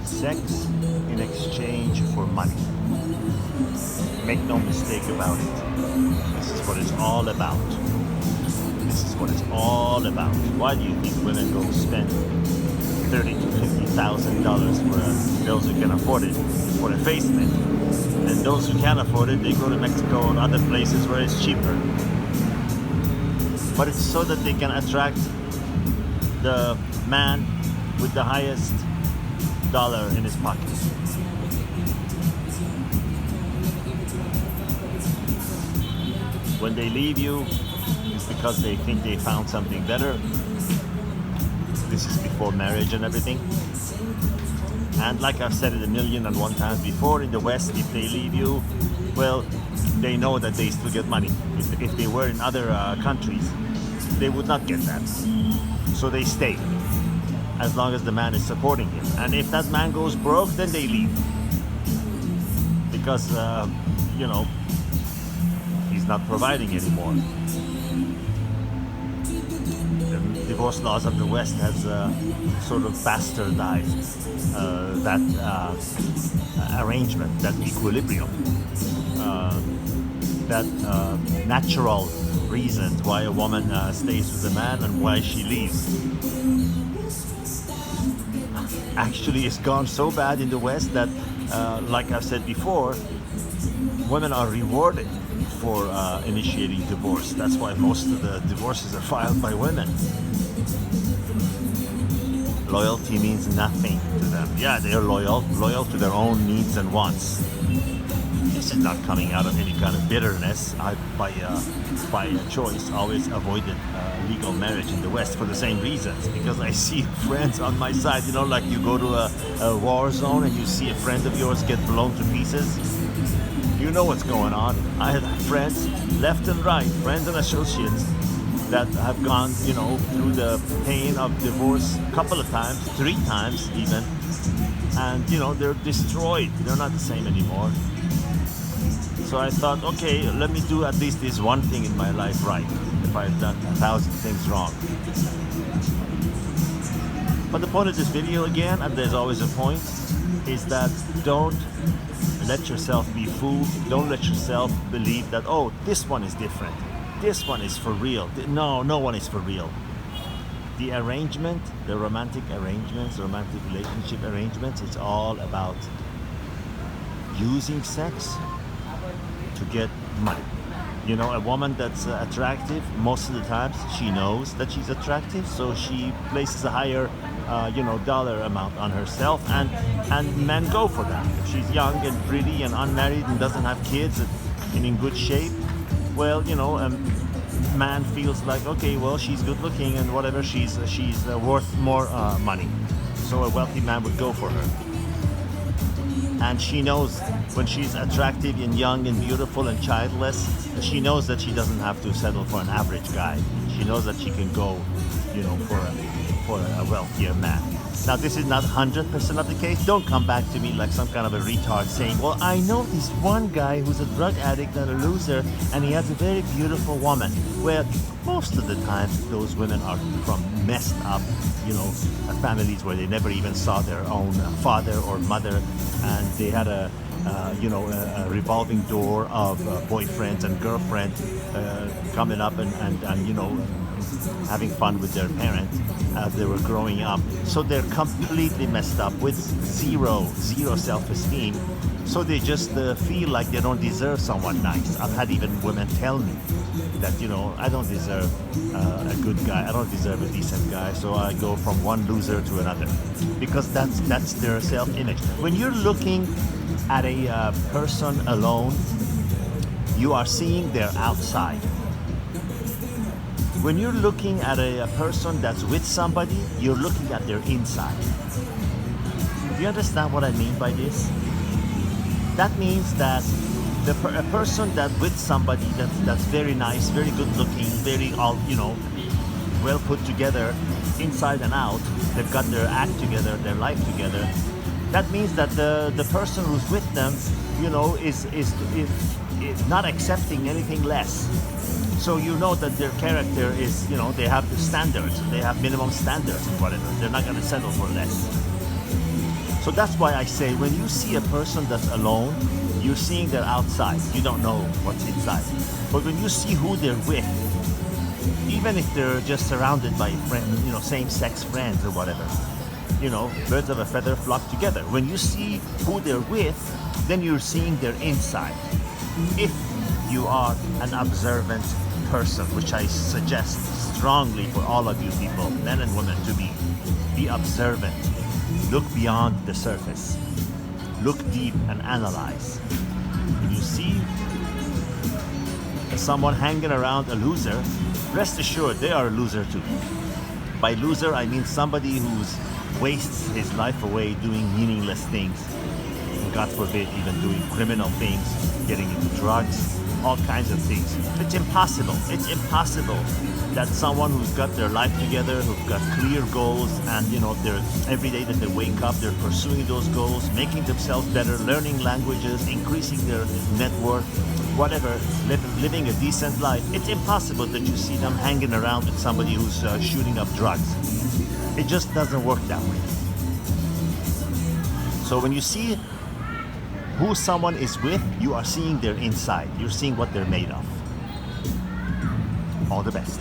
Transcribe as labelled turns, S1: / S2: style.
S1: Sex in exchange for money. Make no mistake about it. This is what it's all about. This is what it's all about. Why do you think women go spend $30,000 to $50,000 for those who can afford it for a facelift? And those who can't afford it, they go to Mexico and other places where it's cheaper. But it's so that they can attract the man with the highest dollar in his pocket. When they leave you, it's because they think they found something better. This is before marriage and everything. And like I've said it 1,000,001 times before, in the West, if they leave you, well, they know that they still get money. If they were in other countries, they would not get that. So they stay, as long as the man is supporting him. And if that man goes broke, then they leave. Because, he's not providing anymore. The divorce laws of the West has sort of bastardized that arrangement, that equilibrium, that natural reasons why a woman stays with a man and why she leaves. Actually, it's gone so bad in the West that, like I've said before, women are rewarded for initiating divorce. That's why most of the divorces are filed by women. Loyalty means nothing to them. Yeah, they're loyal to their own needs and wants. This is not coming out of any kind of bitterness. I, by choice, always avoided legal marriage in the West for the same reasons. Because I see friends on my side, like you go to a war zone and you see a friend of yours get blown to pieces. You know what's going on. I had friends left and right, friends and associates that have gone, through the pain of divorce a couple of times, 3 times even. And, they're destroyed. They're not the same anymore. So I thought, okay, let me do at least this one thing in my life right, if I've done 1,000 things wrong. But the point of this video, again, and there's always a point, is that don't let yourself be fooled. Don't let yourself believe that, oh, this one is different. This one is for real. No, no one is for real. The arrangement, the romantic arrangements, romantic relationship arrangements, it's all about using sex to get money. A woman that's attractive, most of the times she knows that she's attractive, so she places a higher dollar amount on herself, and men go for that. If she's young and pretty and unmarried and doesn't have kids and in good shape, well, a man feels like, okay, well, she's good looking and whatever, she's worth more money. So a wealthy man would go for her. And she knows when she's attractive and young and beautiful and childless, she knows that she doesn't have to settle for an average guy. She knows that she can go, for a wealthier man. Now, this is not 100% of the case. Don't come back to me like some kind of a retard saying, well, I know this one guy who's a drug addict and a loser, and he has a very beautiful woman. Well, most of the time, those women are from messed up, families where they never even saw their own father or mother, and they had a revolving door of boyfriends and girlfriends coming up and having fun with their parents as they were growing up. So they're completely messed up with zero self-esteem. So they just feel like they don't deserve someone nice. I've had even women tell me that, I don't deserve a good guy. I don't deserve a decent guy. So I go from one loser to another, because that's their self-image. When you're looking at a person alone, you are seeing their outside. When you're looking at a person that's with somebody, you're looking at their inside. Do you understand what I mean by this? That means that a person that's with somebody that's very nice, very good looking, very well put together, inside and out, they've got their act together, their life together. That means that the person who's with them, is not accepting anything less. So you know that their character is, they have the standards, they have minimum standards and whatever. They're not going to settle for less. So that's why I say when you see a person that's alone, you're seeing their outside. You don't know what's inside. But when you see who they're with, even if they're just surrounded by friends, same-sex friends or whatever, birds of a feather flock together. When you see who they're with, then you're seeing their inside. If you are an observant person, which I suggest strongly for all of you people, men and women, to be observant. Look beyond the surface. Look deep and analyze. When you see someone hanging around a loser, rest assured they are a loser too. By loser, I mean somebody who wastes his life away doing meaningless things. And God forbid, even doing criminal things, getting into drugs, all kinds of things. It's impossible. It's impossible that someone who's got their life together, who've got clear goals, and they're every day that they wake up, they're pursuing those goals, making themselves better, learning languages, increasing their net worth, whatever, living a decent life. It's impossible that you see them hanging around with somebody who's shooting up drugs. It just doesn't work that way. So when you see who someone is with, you are seeing their inside. You're seeing what they're made of. All the best.